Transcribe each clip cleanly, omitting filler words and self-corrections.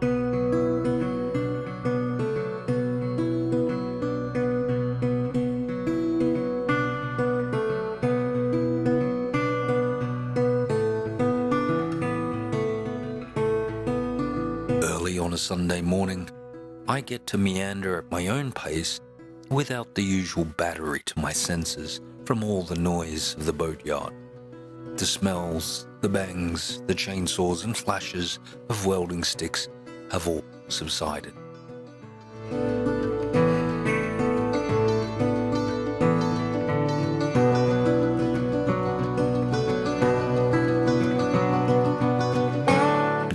Early on a Sunday morning, I get to meander at my own pace without the usual battery to my senses from all the noise of the boatyard. The smells, the bangs, the chainsaws and flashes of welding sticks have all subsided.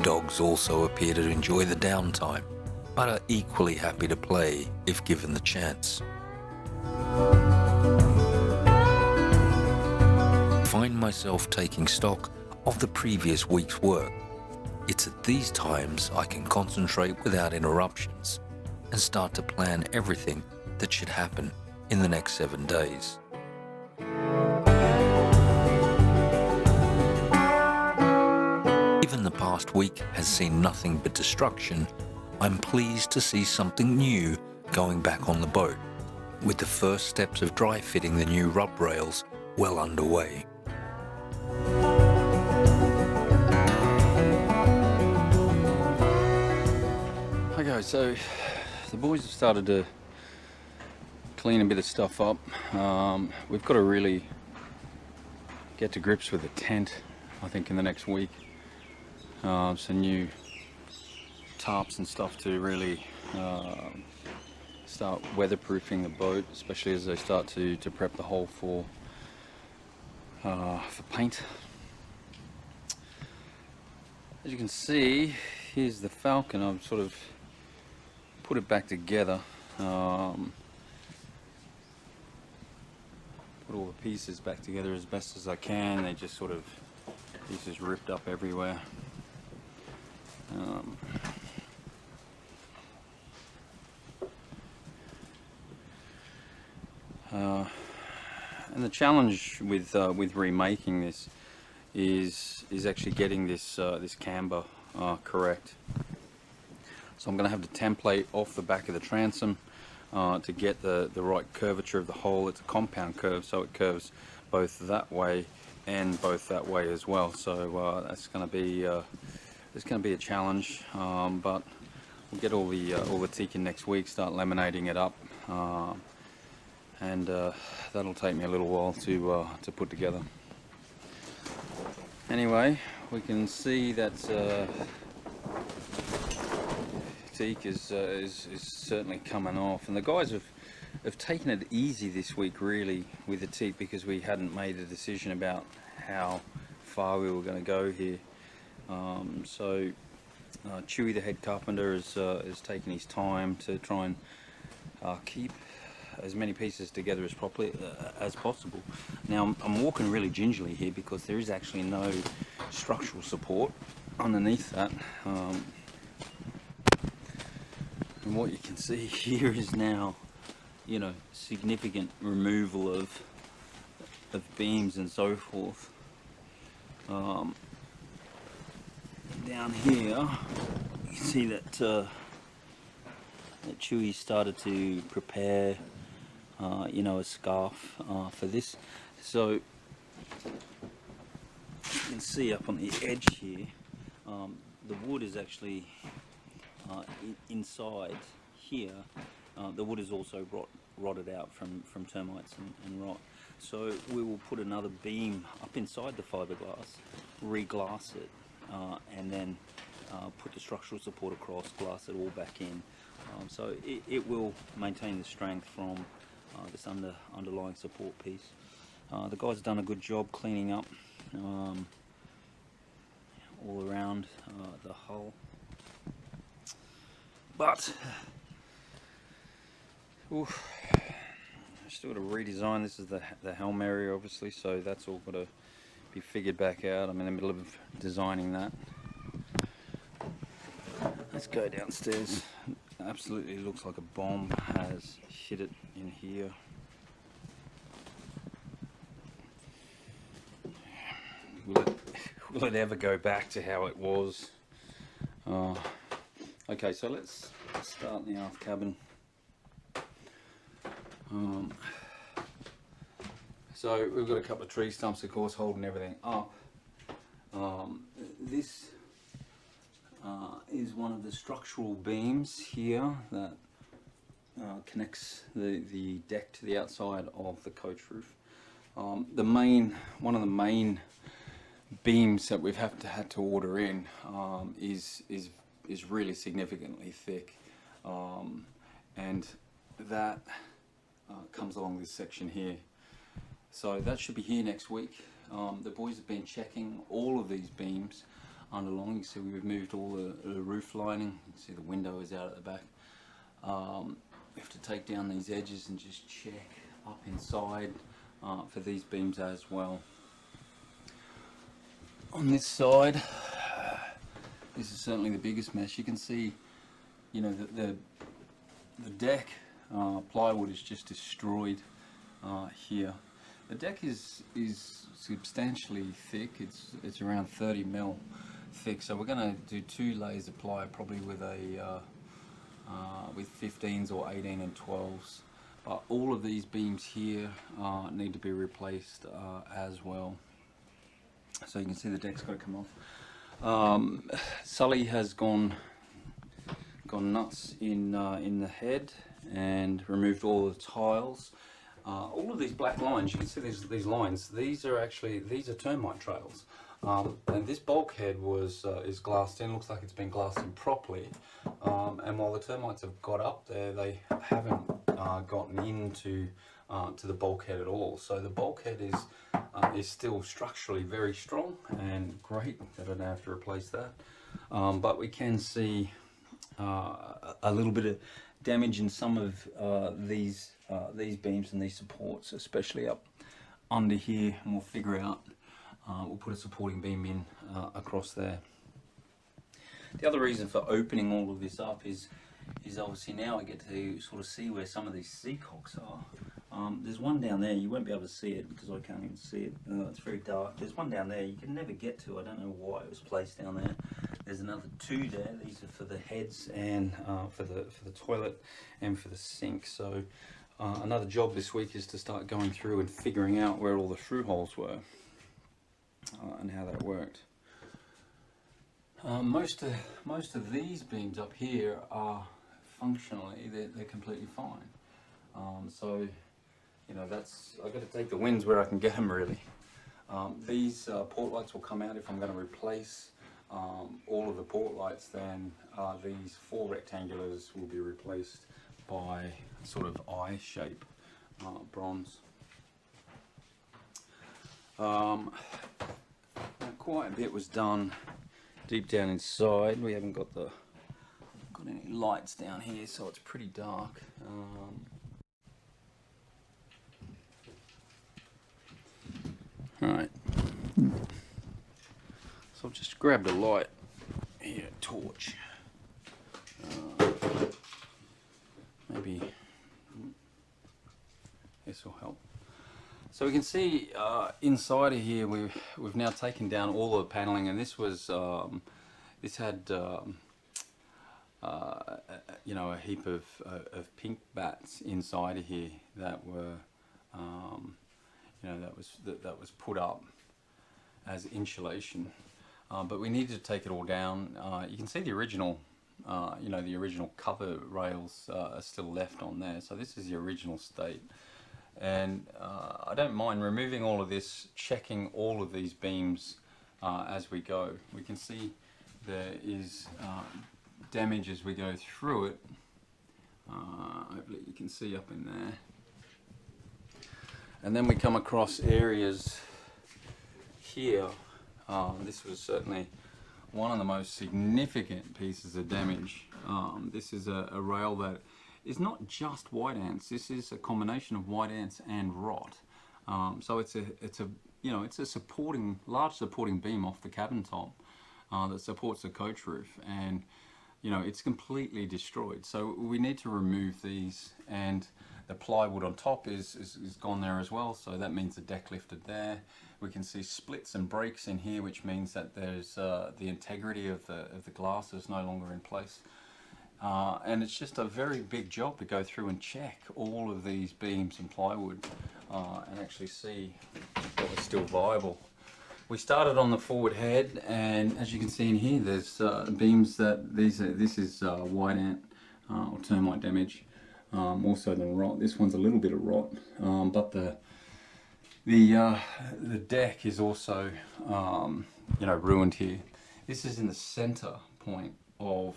Dogs also appear to enjoy the downtime, but are equally happy to play if given the chance. I find myself taking stock of the previous week's work. It's at these times I can concentrate without interruptions and start to plan everything that should happen in the next 7 days. Even the past week has seen nothing but destruction. I'm pleased to see something new going back on the boat, with the first steps of dry fitting the new rub rails well underway. Okay, so the boys have started to clean a bit of stuff up. We've got to really get to grips with the tent, I think, in the next week. Some new tarps and stuff to really start weatherproofing the boat, especially as they start to prep the hull for paint. As you can see, here's the Falcon. I've sort of put it back together, put all the pieces back together as best as I can. They just sort of, pieces ripped up everywhere. And the challenge with remaking this is actually getting this camber correct. So I'm going to have the template off the back of the transom to get the right curvature of the hull. It's a compound curve, so it curves both that way and both that way as well. So that's going to be a challenge, but we'll get all the teak in next week, start laminating it up, and that'll take me a little while to put together. Anyway, we can see that teak is certainly coming off, and the guys have taken it easy this week, really, with the teak, because we hadn't made a decision about how far we were going to go here. So Chewy, the head carpenter, has taken his time to try and keep as many pieces together as properly as possible. Now I'm walking really gingerly here because there is actually no structural support underneath that. And what you can see here is now, you know, significant removal of beams and so forth. Down here, you can see that that Chewy started to prepare, you know, a scarf for this. So you can see up on the edge here, the wood is actually inside here. The wood is also rotted out from termites and rot. So we will put another beam up inside the fiberglass, re-glass it, and then put the structural support across, glass it all back in. So it will maintain the strength from this underlying support piece. The guys have done a good job cleaning up all around the hull. But still got to redesign. This is the helm area, obviously, so that's all got to be figured back out. I'm in the middle of designing that. Let's go downstairs. Absolutely looks like a bomb has hit it in here. Will it ever go back to how it was? Okay, so let's start in the aft cabin. So we've got a couple of tree stumps, of course, holding everything up. This is one of the structural beams here that connects the deck to the outside of the coach roof. One of the main beams that we've had to order in is really significantly thick, and that comes along this section here. So that should be here next week. The boys have been checking all of these beams underlong. You can see we've moved all the roof lining. You can see the window is out at the back. We have to take down these edges and just check up inside for these beams as well. On this side, this is certainly the biggest mess. You can see, you know, the deck plywood is just destroyed here. The deck is substantially thick. It's around 30 mil thick. So we're going to do 2 layers of ply, probably with with 15s or 18 and 12s. But all of these beams here need to be replaced as well. So you can see the deck's got to come off. Sully has gone nuts in the head and removed all the tiles. All of these black lines, you can see these lines. These are termite trails. And this bulkhead is glassed in. Looks like it's been glassed in properly. And while the termites have got up there, they haven't gotten into to the bulkhead at all. So the bulkhead is still structurally very strong and great. I don't have to replace that. But we can see a little bit of damage in some of these beams and these supports, especially up under here. And we'll figure out. We'll put a supporting beam in across there. The other reason for opening all of this up is obviously now I get to sort of see where some of these seacocks are. There's one down there. You won't be able to see it because I can't even see it. It's very dark. There's one down there you can never get to. I don't know why it was placed down there. There's another 2 there. These are for the heads and for the toilet and for the sink. So another job this week is to start going through and figuring out where all the through holes were and how that worked. Most of these beams up here are functionally they're completely fine. So you know, I've got to take the wins where I can get them really. These port lights will come out if I'm going to replace all of the port lights. Then these 4 rectangulars will be replaced by sort of eye shape bronze. Quite a bit was done deep down inside. We haven't got any lights down here, so it's pretty dark. Alright, so I've just grabbed a light here, a torch. Maybe this will help. So we can see inside of here we've now taken down all the paneling, and this was this had you know, a heap of pink bats inside of here that were you know, that was put up as insulation, but we needed to take it all down. You can see the original you know, the original cover rails are still left on there, so this is the original state. And I don't mind removing all of this, checking all of these beams as we go. We can see there is damage as we go through it. Hopefully you can see up in there. And then we come across areas here. This was certainly one of the most significant pieces of damage. This is a rail that is not just white ants. This is a combination of white ants and rot. So it's a you know, it's a large supporting beam off the cabin top that supports the coach roof, and you know, it's completely destroyed. So we need to remove these, and the plywood on top is gone there as well. So that means the deck lifted there. We can see splits and breaks in here, which means that there's the integrity of the glass is no longer in place. And it's just a very big job to go through and check all of these beams and plywood and actually see what is still viable. We started on the forward head, and as you can see in here, there's beams that this is white ant or termite damage. Also then rot. This one's a little bit of rot, but the deck is also ruined here. This is in the center point of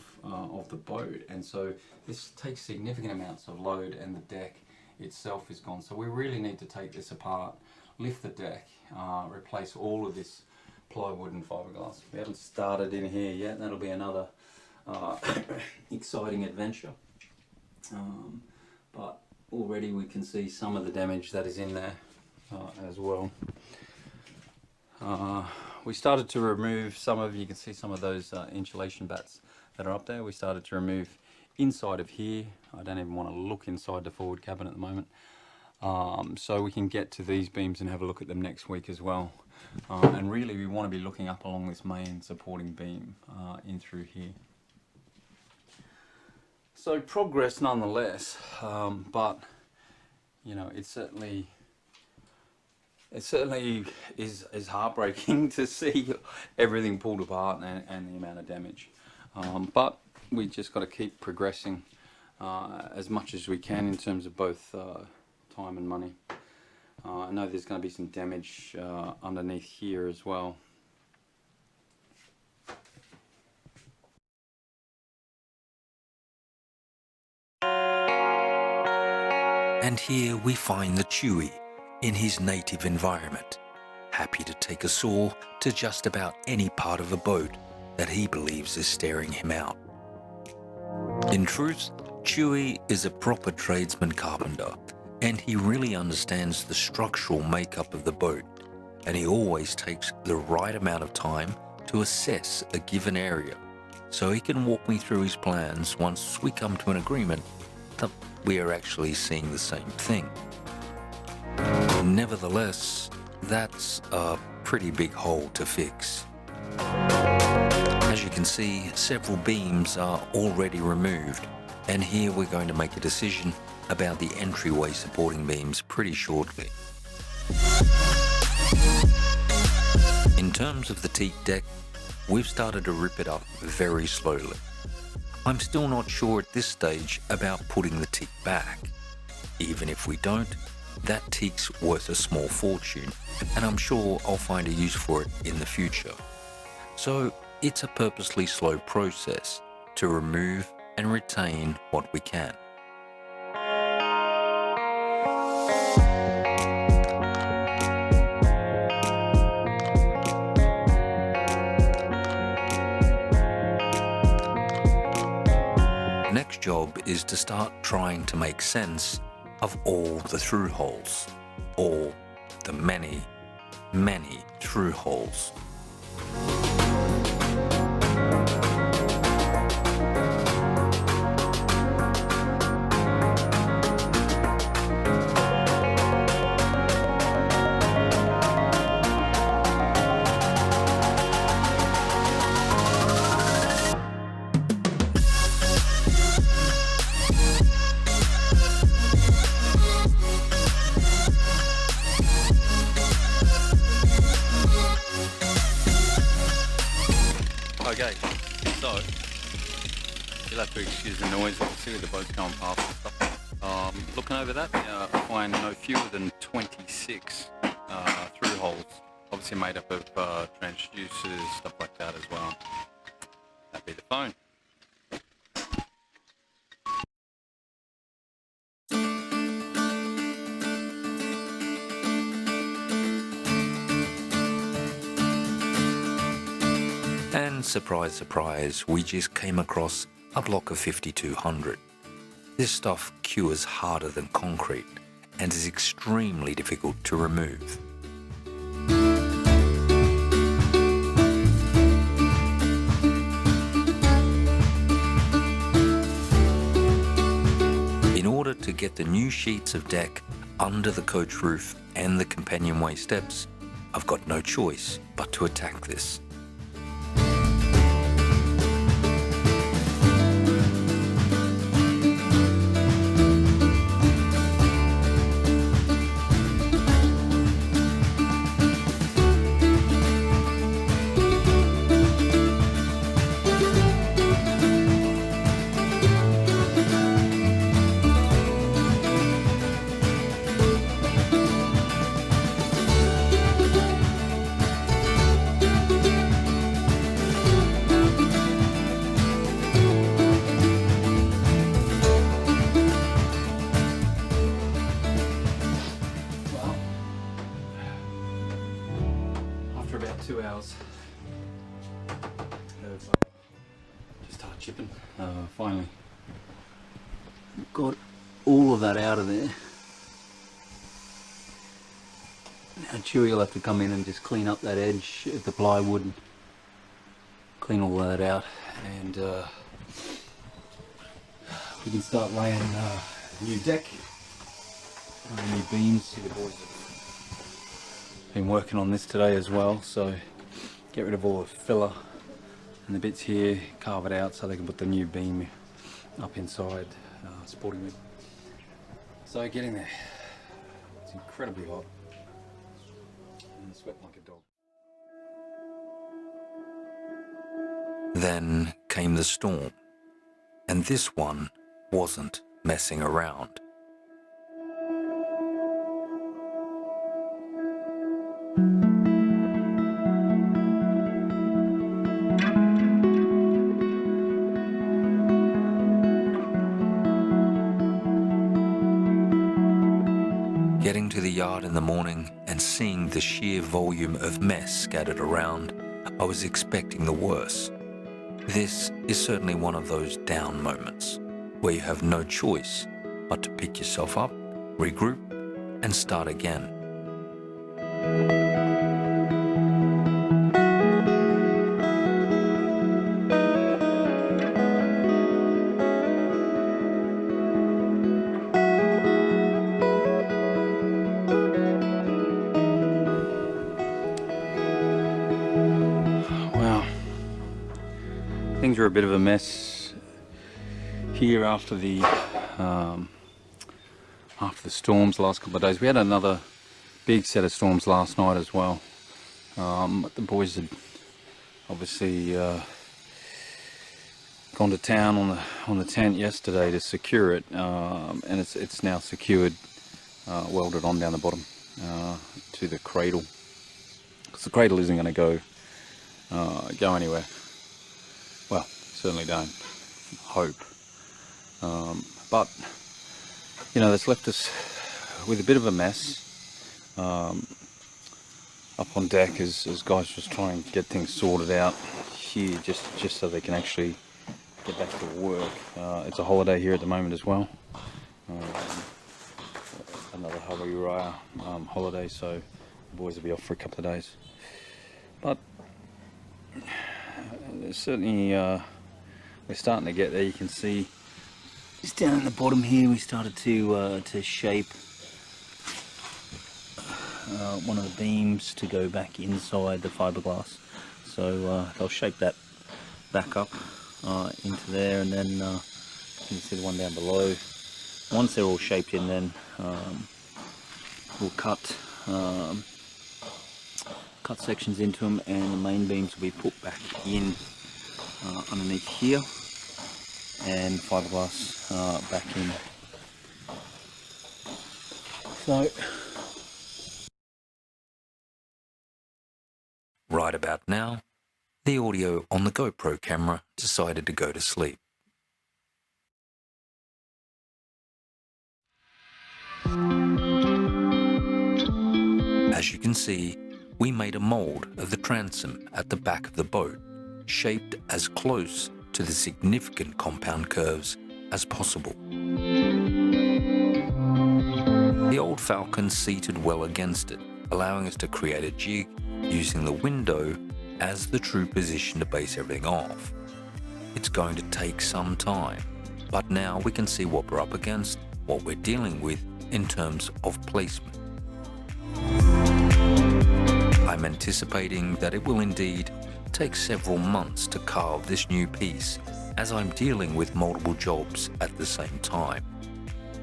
the boat, and so this takes significant amounts of load, and the deck itself is gone. So we really need to take this apart, lift the deck, replace all of this plywood and fiberglass. We haven't started in here yet. That'll be another exciting adventure. But already we can see some of the damage that is in there as well. We started to remove you can see some of those insulation bats that are up there. We started to remove inside of here. I don't even want to look inside the forward cabin at the moment. So we can get to these beams and have a look at them next week as well. And really we want to be looking up along this main supporting beam in through here. So progress nonetheless, but it certainly is heartbreaking to see everything pulled apart and the amount of damage. But we just got to keep progressing as much as we can in terms of both time and money. I know there's going to be some damage underneath here as well. And here we find the Chewy in his native environment, happy to take a saw to just about any part of a boat that he believes is staring him out. In truth, Chewy is a proper tradesman carpenter, and he really understands the structural makeup of the boat, and he always takes the right amount of time to assess a given area, so he can walk me through his plans once we come to an agreement that we are actually seeing the same thing. Nevertheless, that's a pretty big hole to fix. As you can see, several beams are already removed, and here we're going to make a decision about the entryway supporting beams pretty shortly. In terms of the teak deck, we've started to rip it up very slowly. I'm still not sure at this stage about putting the teak back. Even if we don't, that teak's worth a small fortune, and I'm sure I'll find a use for it in the future. So it's a purposely slow process to remove and retain what we can. Next job is to start trying to make sense of all the through holes, or the many, many through holes. Okay, so you'll have to excuse the noise. You can see where the boat's going past and stuff. Looking over that, I find no fewer than 26 through holes, obviously made up of transducers, stuff like that as well. That'd be the phone. And surprise, surprise, we just came across a block of 5200. This stuff cures harder than concrete and is extremely difficult to remove. In order to get the new sheets of deck under the coach roof and the companionway steps, I've got no choice but to attack this. chipping. Finally got all of that out of there. Now Chewy will have to come in and just clean up that edge of the plywood and clean all that out, and we can start laying new deck, new beams. See, the boys have been working on this today as well, so get rid of all the filler and the bits here, carve it out so they can put the new beam up inside, sporting it. So getting there. It's incredibly hot and sweating like a dog. Then came the storm, and this one wasn't messing around. Getting to the yard in the morning and seeing the sheer volume of mess scattered around, I was expecting the worst. This is certainly one of those down moments where you have no choice but to pick yourself up, regroup, and start again. Things are a bit of a mess here after the storms the last couple of days. We had another big set of storms last night as well. The boys had obviously gone to town on the tent yesterday to secure it, and it's now secured, welded on down the bottom to the cradle, because the cradle isn't going to go anywhere. Well, certainly don't hope, but you know, that's left us with a bit of a mess up on deck as guys just try and get things sorted out here, just so they can actually get back to work. It's a holiday here at the moment as well, another Hawaii holiday, so the boys will be off for a couple of days. But certainly we're starting to get there. You can see it's down at the bottom here. We started to shape one of the beams to go back inside the fiberglass, so they'll shape that back up into there, and then you can see the one down below. Once they're all shaped in, then we'll cut sections into them, and the main beams will be put back in underneath here, and fiberglass back in. So right about now, the audio on the GoPro camera decided to go to sleep. As you can see, we made a mold of the transom at the back of the boat, shaped as close to the significant compound curves as possible. The old Falcon seated well against it, allowing us to create a jig using the window as the true position to base everything off. It's going to take some time, but now we can see what we're up against, what we're dealing with in terms of placement. I'm anticipating that it will indeed take several months to carve this new piece, as I'm dealing with multiple jobs at the same time.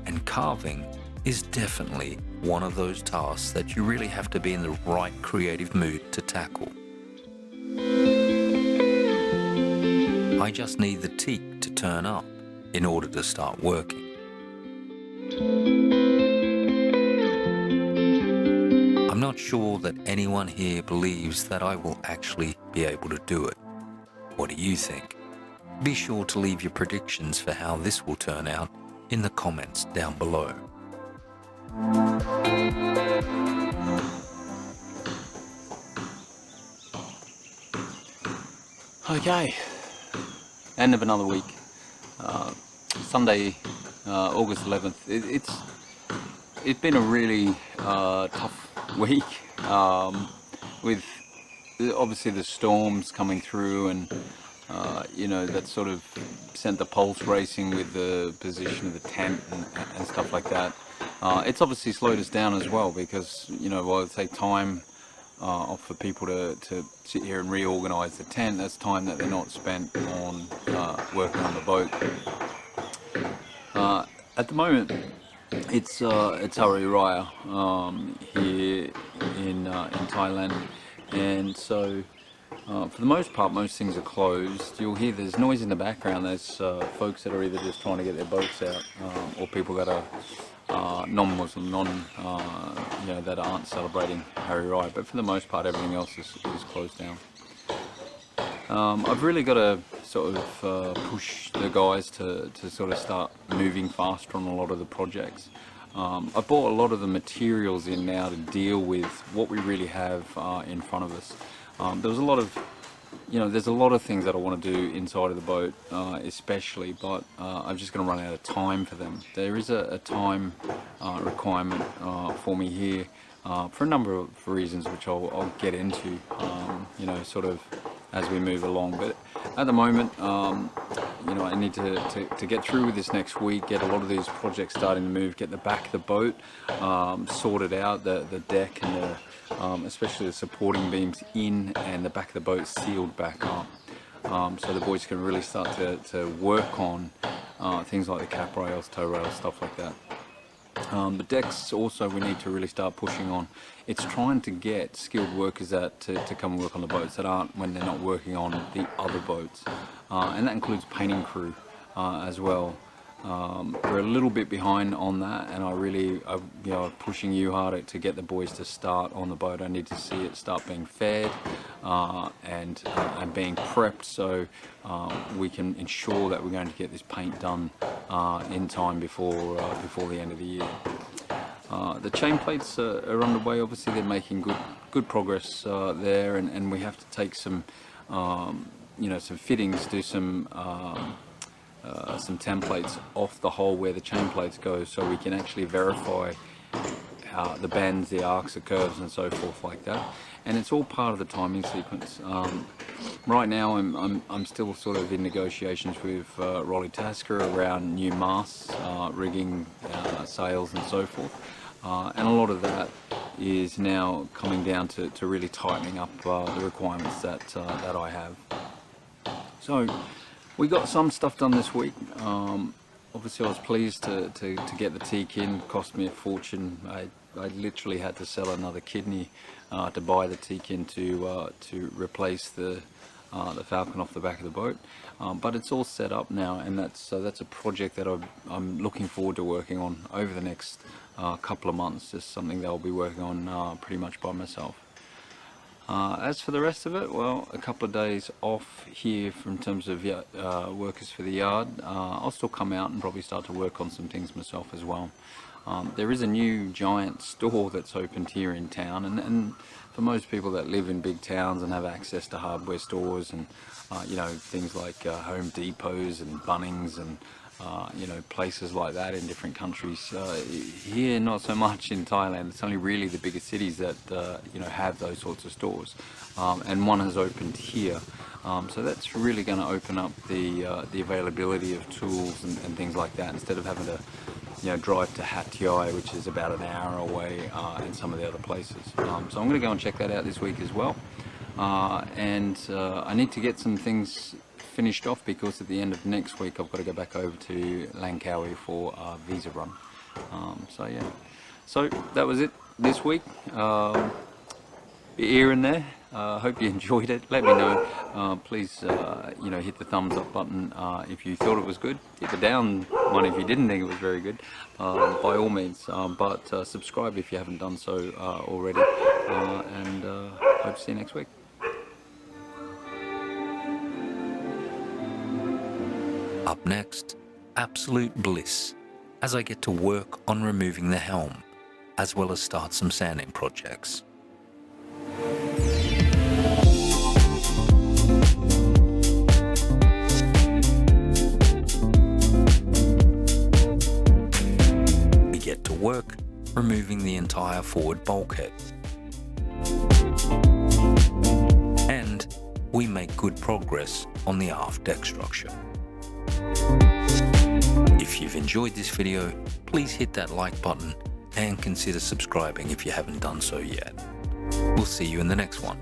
And carving is definitely one of those tasks that you really have to be in the right creative mood to tackle. I just need the teak to turn up in order to start working. I'm not sure that anyone here believes that I will actually be able to do it. What do you think? Be sure to leave your predictions for how this will turn out in the comments down below. Okay, end of another week. Sunday, August 11th. It's been a really tough week, with obviously the storms coming through, and that sort of sent the pulse racing with the position of the tent and stuff like that. It's obviously slowed us down as well, because while it takes time for people to sit here and reorganize the tent, that's time that they're not spent on working on the boat. At the moment, it's Hari Raya here in Thailand, and so for the most part, most things are closed. You'll hear there's noise in the background. There's folks that are either just trying to get their boats out, or people that are non-Muslim, that aren't celebrating Hari Raya. But for the most part, everything else is closed down. I've really got to sort of push the guys to sort of start moving faster on a lot of the projects. I bought a lot of the materials in now to deal with what we really have in front of us. There's a lot of things that I want to do inside of the boat, especially, but I'm just going to run out of time for them. There is a time requirement for me here for a number of reasons, which I'll get into, sort of as we move along. But at the moment, I need to get through with this next week, get a lot of these projects starting to move, get the back of the boat sorted out, the deck and especially the supporting beams in, and the back of the boat sealed back up, so the boys can really start to work on things like the cap rails, tow rails, stuff like that. The decks also we need to really start pushing on. It's trying to get skilled workers to come and work on the boats that aren't when they're not working on the other boats, and that includes painting crew as well. We're a little bit behind on that, and I'm pushing you harder to get the boys to start on the boat. I need to see it start being fed and being prepped, so we can ensure that we're going to get this paint done in time before the end of the year. The chain plates are underway. Obviously, they're making good progress there, and we have to take some fittings, do some templates off the hole where the chain plates go, so we can actually verify the bends, the arcs, the curves, and so forth like that. And it's all part of the timing sequence. Right now, I'm still sort of in negotiations with Rolly Tasker around new masts, rigging, sails, and so forth. And a lot of that is now coming down to really tightening up the requirements that I have. So we got some stuff done this week. Obviously I was pleased to get the teak in. It cost me a fortune. I literally had to sell another kidney to buy the teak in to replace the Falcon off the back of the boat. But it's all set up now, and that's a project that I'm looking forward to working on over the next couple of months. Just something that I'll be working on pretty much by myself. As for the rest of it, well, a couple of days off here in terms of workers for the yard. I'll still come out and probably start to work on some things myself as well. There is a new giant store that's opened here in town, and for most people that live in big towns and have access to hardware stores and things like Home Depots and Bunnings and places like that in different countries. Here, not so much in Thailand. It's only really the bigger cities that have those sorts of stores, and one has opened here. So that's really going to open up the availability of tools and things like that, instead of having to drive to Hat Yai, which is about an hour away, and some of the other places. So I'm going to go and check that out this week as well. And I need to get some things finished off, because at the end of next week I've got to go back over to Langkawi for a visa run. So that was it this week. Here and there. Hope you enjoyed it. Let me know. Please hit the thumbs up button if you thought it was good. Hit the down one if you didn't think it was very good, by all means. But subscribe if you haven't done so already, and hope to see you next week. Up next, absolute bliss as I get to work on removing the helm, as well as start some sanding projects. removing the entire forward bulkhead. And we make good progress on the aft deck structure. If you've enjoyed this video, please hit that like button and consider subscribing if you haven't done so yet. We'll see you in the next one.